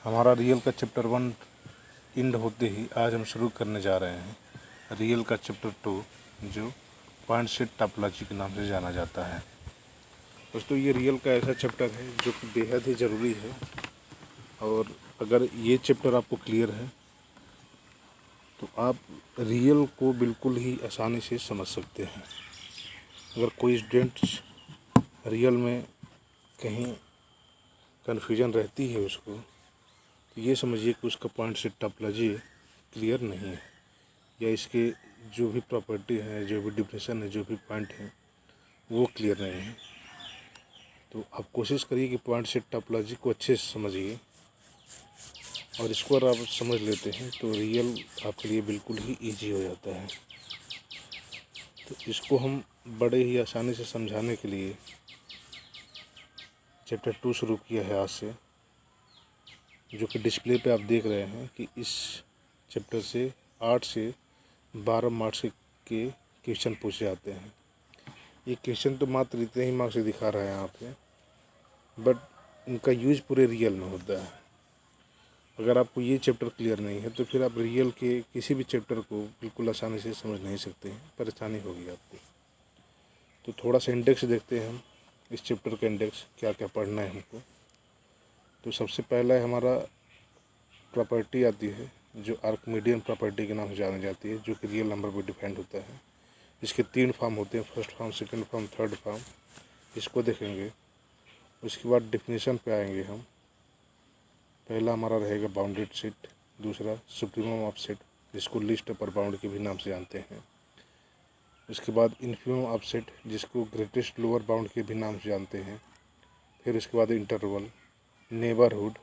हमारा रियल का chapter 1 end होते ही आज हम शुरू करने जा रहे हैं रियल का चैप्टर 2, जो पॉइंट सेट टॉपोलॉजी के नाम से जाना जाता है। दोस्तों, ये रियल का ऐसा चैप्टर है जो कि बेहद ही ज़रूरी है, और अगर ये चैप्टर आपको क्लियर है तो आप रियल को बिल्कुल ही आसानी से समझ सकते हैं। अगर कोई स्टूडेंट रियल में कहीं कन्फ्यूजन रहती है उसको, तो ये समझिए कि उसका पॉइंट सेट टॉपोलॉजी क्लियर नहीं है, या इसके जो भी प्रॉपर्टी है, जो भी डिफिनेशन है, जो भी पॉइंट है, वो क्लियर नहीं है। तो आप कोशिश करिए कि पॉइंट सेट टॉपोलॉजी को अच्छे से समझिए, और इसको अगर आप समझ लेते हैं तो रियल आपके लिए बिल्कुल ही ईजी हो जाता है। तो इसको हम बड़े ही आसानी से समझाने के लिए चैप्टर 2 शुरू किया है आज से, जो कि डिस्प्ले पे आप देख रहे हैं कि इस चैप्टर से 8 से 12 मार्क्स के क्वेश्चन पूछे जाते हैं। ये क्वेश्चन तो मात्र इतने ही मार्क्स से दिखा रहा है यहाँ पे, बट इनका यूज पूरे रियल में होता है। अगर आपको ये चैप्टर क्लियर नहीं है तो फिर आप रियल के किसी भी चैप्टर को बिल्कुल आसानी से समझ नहीं सकते हैं, परेशानी होगी आपको। तो थोड़ा सा इंडेक्स देखते हैं हम, इस चैप्टर का इंडेक्स क्या क्या पढ़ना है हमको। तो सबसे पहला है हमारा प्रॉपर्टी आती है, जो आर्किमिडीयन प्रॉपर्टी के नाम से जानी जाती है, जो कि रियल नंबर पर डिपेंड होता है। इसके 3 फॉर्म होते हैं, first form, second form, third form. इसको देखेंगे। उसके बाद डिफिनीशन पे आएंगे हम। पहला हमारा रहेगा बाउंडेड सेट, दूसरा सुप्रीमम ऑफ सेट, जिसको लिस्ट अपर बाउंड के भी नाम से जानते हैं। उसके बाद इन्फीमम ऑफ सेट, जिसको ग्रेटेस्ट लोअर बाउंड के भी नाम से जानते हैं। फिर उसके बाद interval, neighbourhood,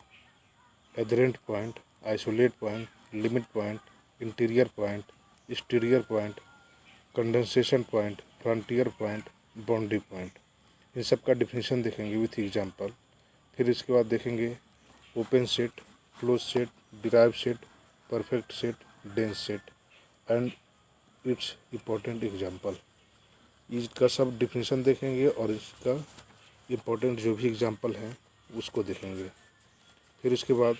adherent point, isolate point, limit point, interior point, exterior point, condensation point, frontier point, boundary point. इन सब का डिफिनीशन देखेंगे विथ एग्जांपल। फिर इसके बाद देखेंगे open set, close set, derive set, perfect set, dense set and it's important example. इसका सब डिफिनीशन देखेंगे और इसका इम्पोर्टेंट जो भी एग्जांपल है उसको देखेंगे। फिर इसके बाद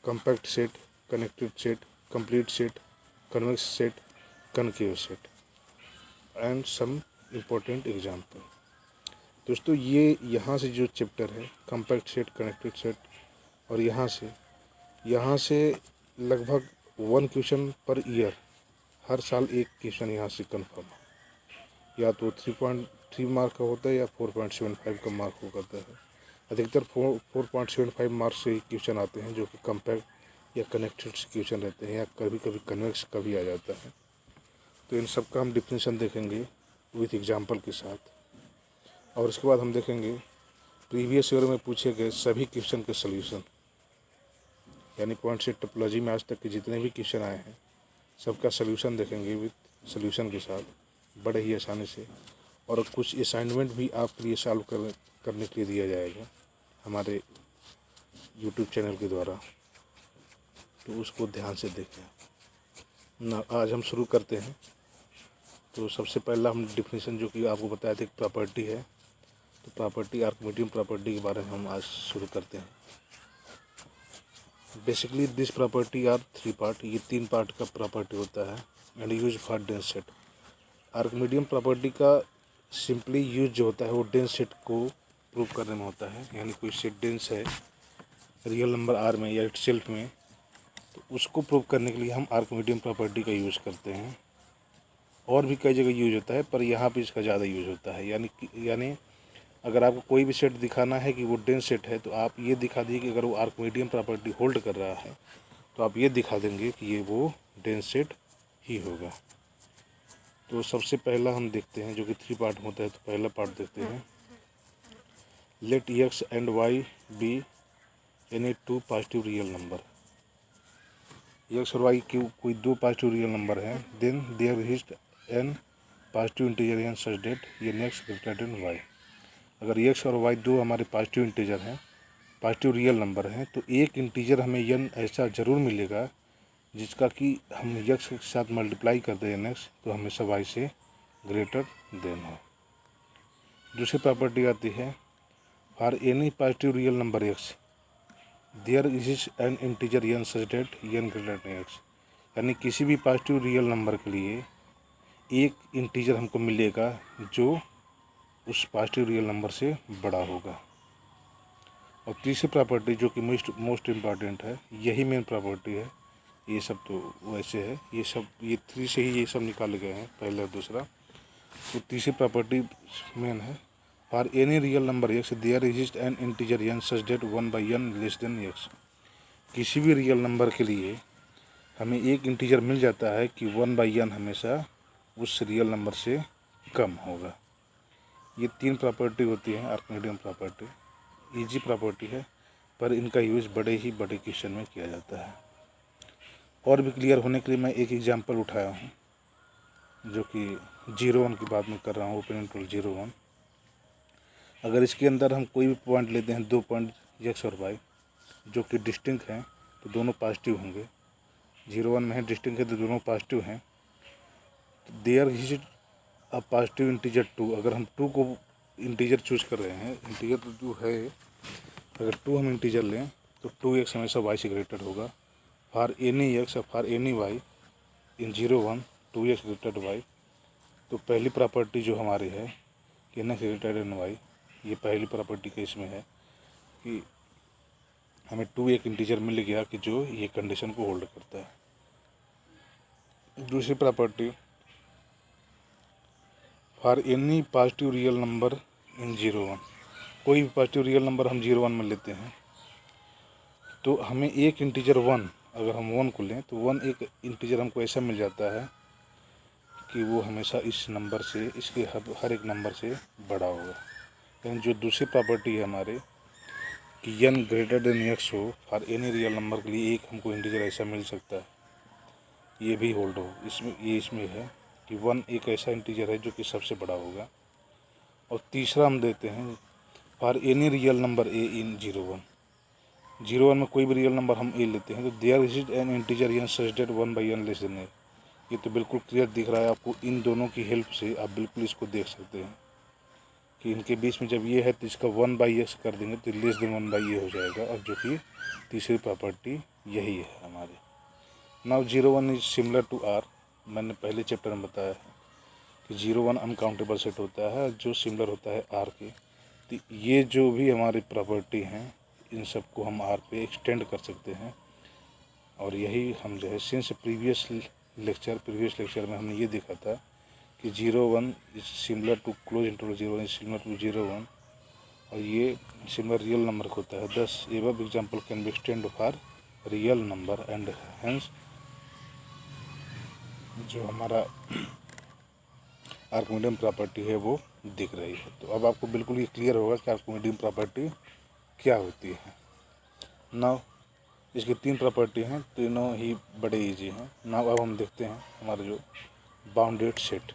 compact set, connected set, complete set, convex set, concave set and some important example. दोस्तों, ये यहाँ से जो चैप्टर है कॉम्पैक्ट सेट, कनेक्टेड सेट, और यहाँ से लगभग 1 क्वेश्चन पर ईयर, हर साल एक क्वेश्चन यहाँ से कन्फर्म है। या तो 3.3 मार्क का होता है या 4.75 का मार्क हो करता है। अधिकतर 4.75 मार्क्स से क्वेश्चन आते हैं, जो कि कॉम्पैक्ट या कनेक्टेड क्वेश्चन रहते हैं, या कभी कभी कन्वेक्स का भी आ जाता है। तो इन सब का हम डिफिनीशन देखेंगे विथ एग्जांपल के साथ। और उसके बाद हम देखेंगे प्रीवियस ईयर में पूछे गए सभी क्वेश्चन के सॉल्यूशन, यानी पॉइंट सेट टॉपोलॉजी में आज तक के जितने भी क्वेश्चन आए हैं सबका सॉल्यूशन देखेंगे विथ सॉल्यूशन के साथ, बड़े ही आसानी से। और कुछ असाइनमेंट भी आपके लिए सॉल्व करने के लिए दिया जाएगा हमारे यूट्यूब चैनल के द्वारा, तो उसको ध्यान से देखें ना। आज हम शुरू करते हैं। तो सबसे पहला हम डिफिनीशन, जो कि आपको बताया था, एक प्रॉपर्टी है, तो प्रॉपर्टी, आर्किमिडीयन प्रॉपर्टी के बारे में हम आज शुरू करते हैं। Basically this property are 3 part, ये 3 पार्ट का प्रॉपर्टी होता है and use for dense set. Archimedean property का सिंपली यूज जो होता है वो डेंस सेट को प्रूव करने में होता है, यानी कोई सेट डेंस है रियल नंबर आर में या इटसेल्फ में, तो उसको प्रूव करने के लिए हम आर्किमिडीयन प्रॉपर्टी का यूज़ करते हैं। और भी कई जगह यूज होता है, पर यहाँ पे इसका ज़्यादा यूज होता है। यानी अगर आपको कोई भी सेट दिखाना है कि वो डेंस सेट है, तो आप ये दिखा दीजिए कि अगर वो आर्किमिडीयन प्रॉपर्टी होल्ड कर रहा है, तो आप ये दिखा देंगे कि ये वो डेंस सेट ही होगा। तो सबसे पहला हम देखते हैं, जो कि 3 पार्ट होता है। तो पहला पार्ट देखते हैं, let x and y be any 2 positive real number. X और वाई की कोई 2 पॉजिटिव रियल नंबर हैं, then there exist an positive integer n such that n x greater than y. अगर एक्स और वाई 2 हमारे positive integer हैं, positive real number हैं, तो एक इंटीजर हमें एन ऐसा ज़रूर मिलेगा जिसका कि हम एक्स के साथ मल्टीप्लाई कर दें एन एक्स, तो हमेशा वाई से ग्रेटर देन हो। दूसरी प्रॉपर्टी आती है, for any positive real number x, there is an integer n such that n greater than x, यानी किसी भी पॉजिटिव रियल नंबर के लिए एक इंटीजर हमको मिलेगा जो उस पॉजिटिव रियल नंबर से बड़ा होगा। और तीसरी प्रॉपर्टी जो कि मोस्ट इम्पॉर्टेंट है, यही मेन प्रॉपर्टी है, ये सब तो वैसे है, ये 3 से ही ये सब निकाले गए हैं, पहला और दूसरा। तो तीसरी प्रॉपर्टी मेन है, for any real number x there exist an integer n such that 1/n less than x। किसी भी रियल नंबर के लिए हमें एक इंटीजर मिल जाता है कि 1/n हमेशा उस रियल नंबर से कम होगा। ये 3 प्रॉपर्टी होती हैं आर्किमिडीयन प्रॉपर्टी। इजी प्रॉपर्टी है, पर इनका यूज़ बड़े क्वेश्चन में किया जाता है। और भी क्लियर होने के लिए मैं एक एग्जांपल उठाया हूँ, जो कि 0-1 की बात मैं कर रहा हूँ, ओपन इंटरवल 0-1। अगर इसके अंदर हम कोई भी पॉइंट लेते हैं, 2 पॉइंट x और y जो कि डिस्टिंक्ट हैं, तो दोनों पॉजिटिव होंगे। 0-1 में है, डिस्टिंक्ट है, तो दोनों पॉजिटिव हैं। तो there is a positive integer 2। अगर हम 2 को इंटीजर चूज कर रहे हैं, इंटीजर तो 2 है, अगर 2 हम इंटीजर लें तो 2x हमेशा y से ग्रेटर होगा। फॉर एनी x और for any y in 0-1 2x greater y। तो पहली प्रॉपर्टी जो हमारी है कि n ग्रेटर देन y, ये पहली प्रॉपर्टी के इसमें है कि हमें 2 एक इंटीजर मिल गया कि जो ये कंडीशन को होल्ड करता है। दूसरी property, for any positive real number in 0-1, कोई भी पॉजिटिव रियल नंबर हम 0-1 में लेते हैं तो हमें एक इंटीजर 1, अगर हम 1 को लें तो 1 एक इंटीजर हमको ऐसा मिल जाता है कि वो हमेशा इस नंबर से, इसके हर एक नंबर से बड़ा होगा। लेकिन जो दूसरी प्रॉपर्टी है हमारे कि n ग्रेटर देन x हो, फॉर एनी रियल नंबर के लिए एक हमको इंटीजर ऐसा मिल सकता है, ये भी होल्ड हो। इसमें है कि 1 एक ऐसा इंटीजर है जो कि सबसे बड़ा होगा। और तीसरा हम देते हैं for any real number a इन 0-1 में कोई भी रियल नंबर हम a लेते हैं तो there is an integer n such that 1/n less than a। ये तो बिल्कुल क्लियर दिख रहा है आपको, इन दोनों की हेल्प से आप बिल्कुल इसको देख सकते हैं कि इनके बीच में जब ये है तो इसका 1/x कर देंगे तो लेस देन 1/a हो जाएगा। और जो कि तीसरी प्रॉपर्टी यही है हमारी। Now 0-1 is similar to r। मैंने पहले चैप्टर में बताया है कि 0-1 अनकाउंटेबल सेट होता है जो सिमिलर होता है r के। तो ये जो भी हमारी प्रॉपर्टी हैं, इन सबको हम r पे एक्सटेंड कर सकते हैं। और यही हम जो है सिंस प्रीवियस लेक्चर में हमने ये देखा था कि 0-1 is similar to close interval 0 is similar to 0-1, और ये सिमिलर रियल नंबर होता है। This above example can be extend for real number and hence जो हमारा आर्किमिडीयन प्रॉपर्टी है वो दिख रही है। तो अब आपको बिल्कुल ये क्लियर होगा कि आर्किमिडीयन प्रॉपर्टी क्या होती है। नाउ इसकी 3 प्रॉपर्टी हैं, तीनों ही बड़े इजी हैं। नाउ अब हम देखते हैं हमारा जो बाउंडेड सेट।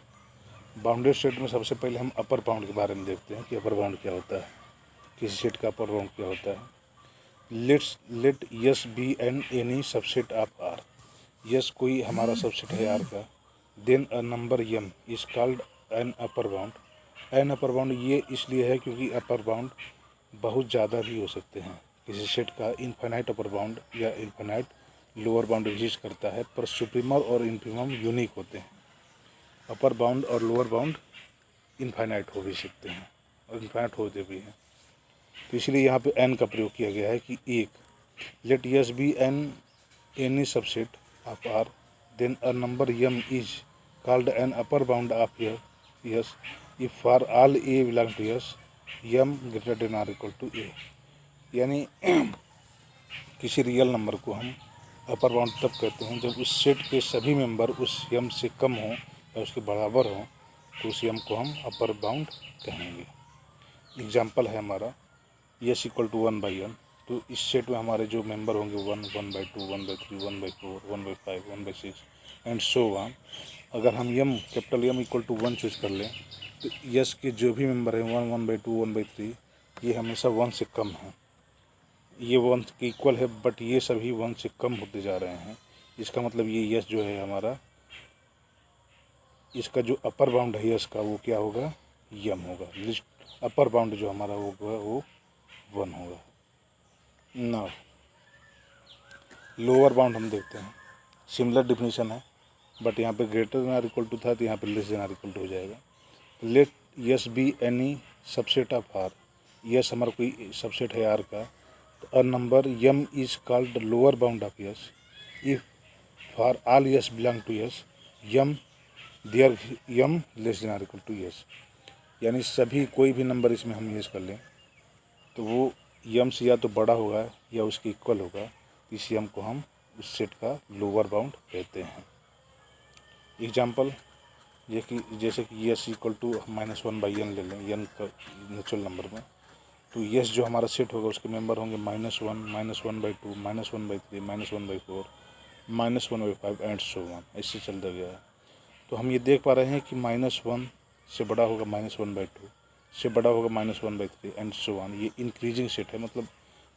बाउंडेड सेट में सबसे पहले हम अपर बाउंड के बारे में देखते हैं कि अपर बाउंड क्या होता है, किसी सेट का अपर बाउंड क्या होता है। Let S be an any subset of R. S कोई हमारा सबसेट है आर का, then a number m is called an upper bound. An upper bound ये इसलिए है क्योंकि अपर बाउंड बहुत ज़्यादा भी हो सकते हैं। किसी सेट का इनफाइनाइट अपर बाउंड या इनफाइनाइट लोअर बाउंड एग्जिस्ट करता है, पर सुप्रीमम और इनफिमम यूनिक होते हैं। अपर बाउंड और लोअर बाउंड इनफाइनाइट हो भी सकते हैं और इनफाइनाइट होते भी हैं। तो इसलिए यहाँ पे n का प्रयोग किया गया है कि एक let S be an any subset of r, then a number m is called an upper bound of S if for all a belong to S m greater than or equal to a। यानी किसी real number को हम upper bound तब कहते हैं जब उस set के सभी मेंबर उस m से कम हों या उसके बराबर हों, तो उस m को हम अपर बाउंड कहेंगे। एग्जाम्पल है हमारा यस इक्वल टू 1/n। तो इस सेट में हमारे जो मेंबर होंगे 1, 1/2, 1/3, 1/4, 1/5, 1/6 एंड सो ऑन। अगर हम m capital M equal to 1 choose कर लें तो यस के जो भी मेंबर हैं 1, 1/2, 1/3 ये हमेशा 1 से कम हैं। ये 1 के इक्वल है बट ये सभी 1 से कम होते जा रहे हैं। इसका मतलब ये यस जो है हमारा, इसका जो अपर बाउंड है यस का वो क्या होगा, m होगा। लिस्ट अपर बाउंड जो हमारा होगा वो 1 होगा। नाउ लोअर बाउंड हम देखते हैं, सिमिलर डिफिनीशन है, बट यहाँ पे greater than or equal to था तो यहाँ पे less than or equal to हो जाएगा। Let S be any subset of R, S हमारा कोई सबसेट है आर का, तो a number m is called lower bound of S if for all S belong to S m there m less than or equal to S. यानी सभी कोई भी number इसमें हम यूज़ कर लें तो वो यम से या तो बड़ा होगा या उसके इक्वल होगा, तो इस यम को हम उस सेट का लोअर बाउंड कहते हैं। एग्जाम्पल जैसे कि S equal to -1 by n ले लें, एन का नेचुरल नंबर में, तो यस जो हमारा सेट होगा उसके मेंबर होंगे -1, -1/2, -1/3, -1/4, -1/5 एंड सो ऑन, ऐसे चलता गया है। तो हम ये देख पा रहे हैं कि -1 से बड़ा होगा -1/2, से बड़ा होगा -1/3 एंड सो ऑन। ये इंक्रीजिंग सेट है, मतलब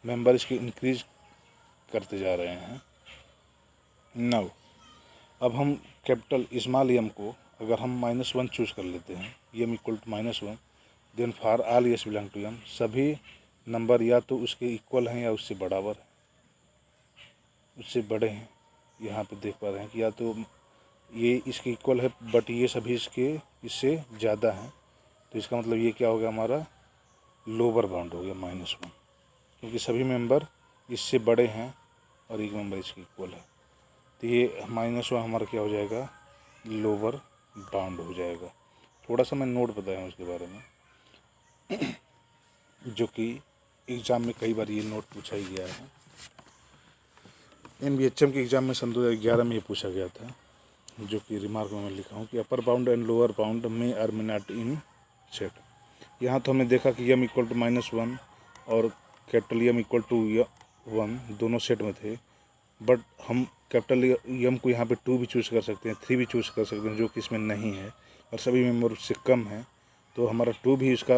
मेंबर इसके इंक्रीज करते जा रहे हैं। नाउ अब हम कैपिटल स्मॉल एम को अगर हम -1 चूज़ कर लेते हैं, m equal to -1, then for all S belong to m, सभी नंबर या तो उसके इक्वल हैं या उससे बराबर है, उससे बड़े हैं। यहाँ पे देख पा रहे हैं कि या तो ये इसके इक्वल है बट ये सभी इससे ज़्यादा हैं, तो इसका मतलब ये क्या हो गया, हमारा लोअर बाउंड हो गया -1, क्योंकि सभी मेंबर इससे बड़े हैं और एक मेंबर इसके इक्वल है। तो ये -1 हमारा क्या हो जाएगा, लोअर बाउंड हो जाएगा। थोड़ा सा मैं नोट बताया उसके बारे में, जो कि एग्ज़ाम में कई बार ये नोट पूछा ही गया है। NBHM के एग्ज़ाम में सन 2011 में ये पूछा गया था, जो कि रिमार्क में मैं लिखा हूँ कि upper bound and lower bound में are may not in set. यहाँ तो हमने देखा कि यम इक्वल टू -1 और कैपिटल यम इक्वल टू 1 दोनों सेट में थे, बट हम कैपिटल यम को यहाँ पे 2 भी चूज़ कर सकते हैं, 3 भी चूज़ कर सकते हैं, जो कि इसमें नहीं है, और सभी मेंबर उससे कम है, तो हमारा 2 भी इसका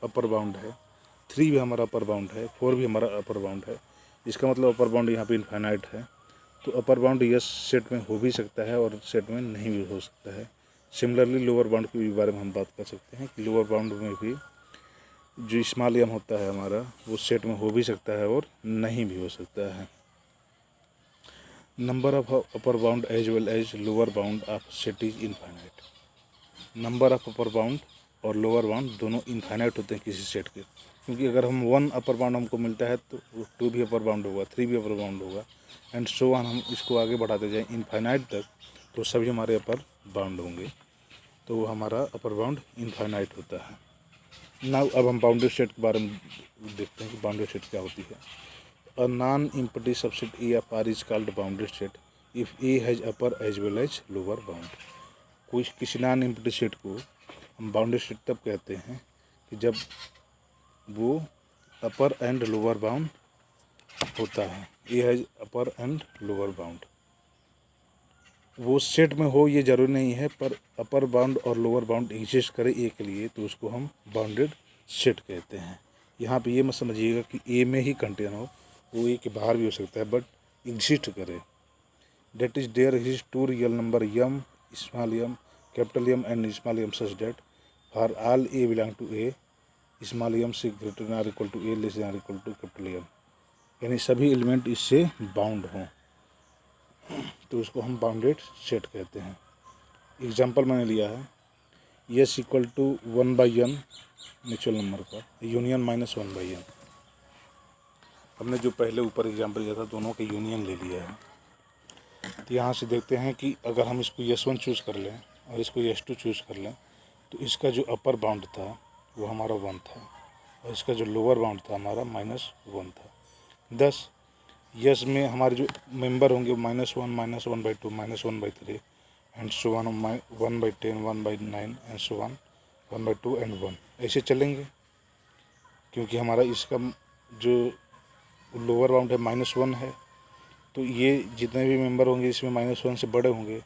अपर बाउंड है, 3 भी हमारा अपर बाउंड है, 4 भी हमारा अपर बाउंड है। इसका मतलब अपर बाउंड यहाँ पे इनफाइनाइट है। तो अपर बाउंड यस सेट में हो भी सकता है और सेट में नहीं भी हो सकता है। सिमिलरली लोअर बाउंड के बारे में हम बात कर सकते हैं कि लोअर बाउंड में भी जो स्मॉल एम होता है हमारा, वो सेट में हो भी सकता है और नहीं भी हो सकता है। Number of upper bound as well as lower bound of set is infinite. Number of upper bound और लोअर बाउंड दोनों इनफाइनाइट होते हैं किसी सेट के, क्योंकि अगर हम 1 अपर बाउंड हमको मिलता है तो 2 भी अपर बाउंड होगा, 3 भी अपर बाउंड होगा एंड सो ऑन। हम इसको आगे बढ़ाते जाएं इनफाइनाइट तक, तो सभी हमारे अपर बाउंड होंगे, तो वो हमारा अपर बाउंड इनफाइनाइट होता है। नाउ अब हम बाउंड्री सेट के बारे में देखते हैं कि बाउंड्री सेट क्या होती है। A non empty subset A of R is called boundary set if A has upper as well as lower bound. किसी नॉन एम्प्टी सेट को हम बाउंड्री सेट तब कहते हैं कि जब वो अपर एंड लोअर बाउंड होता है। ए has upper and lower bound, वो सेट में हो ये जरूरी नहीं है, पर अपर बाउंड और लोअर बाउंड एग्जिस्ट करे ए के लिए, तो उसको हम बाउंडेड सेट कहते हैं। यहाँ पे ये मत समझिएगा कि ए में ही कंटेन हो, वो ए के बाहर भी हो सकता है, बट एग्जिस्ट करे। That is there is 2 real number M, small M, capital M and small M such that for all A belong to A, small M से greater than or equal to A less than or equal to capital M, यानी सभी element इससे bound हों, तो उसको हम bounded set कहते हैं। एग्जांपल मैंने लिया है S equal to 1/n natural number का यूनियन -1/n। हमने जो पहले ऊपर एग्जांपल लिया था दोनों के यूनियन ले लिया है। तो यहाँ से देखते हैं कि अगर हम इसको S1 चूज़ कर लें और इसको S2 चूज़ कर लें, तो इसका जो अपर बाउंड था वो हमारा 1 था और इसका जो लोअर बाउंड था हमारा -1 था। दस यस में हमारे जो मेंबर होंगे -1, -1/2, -1/3 and so one, 1/10, 1/9 and so one, 1/2 and 1, ऐसे चलेंगे, क्योंकि हमारा इसका जो लोअर बाउंड है -1 है, तो ये जितने भी मेंबर होंगे इसमें -1 से बड़े होंगे,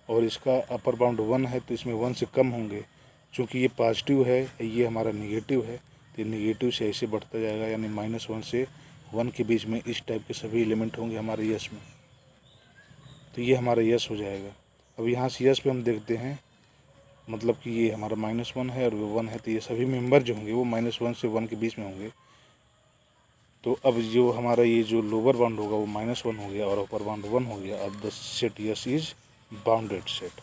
और इसका अपर बाउंड 1 है तो इसमें 1 से कम होंगे। चूँकि ये पॉजिटिव है, ये हमारा निगेटिव है, तो निगेटिव से ऐसे बढ़ता जाएगा, यानी -1 से 1 के बीच में इस टाइप के सभी एलिमेंट होंगे हमारे यस में, तो ये हमारा यस हो जाएगा। अब यहाँ से यस पे हम देखते हैं, मतलब कि ये हमारा -1 है और वो 1 है, तो ये सभी मेंबर जो होंगे वो -1 से 1 के बीच में होंगे। तो अब जो हमारा ये जो लोअर बाउंड होगा वो -1 हो गया और अपर बाउंड 1 हो गया। अब the set S is bounded set,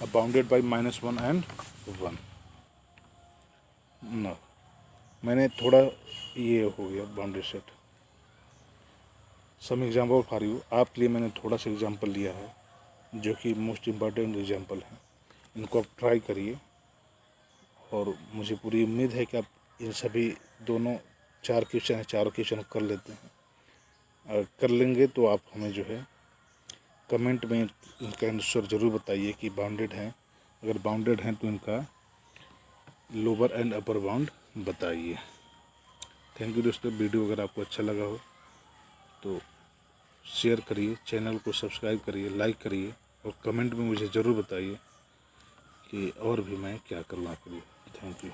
अब बाउंडेड बाई -1 एंड 1 ना, मैंने थोड़ा ये हो गया bounded set. Some example for you, आपके लिए मैंने थोड़ा सा एग्जाम्पल लिया है जो कि मोस्ट इम्पॉर्टेंट एग्जाम्पल है। इनको आप ट्राई करिए और मुझे पूरी उम्मीद है कि आप इन सभी दोनों 4 क्वेश्चन है, चारों क्वेश्चन कर लेते हैं। अगर कर लेंगे तो आप हमें जो है कमेंट में इनका आंसर ज़रूर बताइए कि बाउंडेड हैं। अगर बाउंडेड हैं तो इनका लोअर एंड अपर बाउंड बताइए। थैंक यू दोस्तों। वीडियो अगर आपको अच्छा लगा हो तो शेयर करिए, चैनल को सब्सक्राइब करिए, लाइक करिए और कमेंट में मुझे ज़रूर बताइए कि और भी मैं क्या करूँ आपके लिए। Thank you.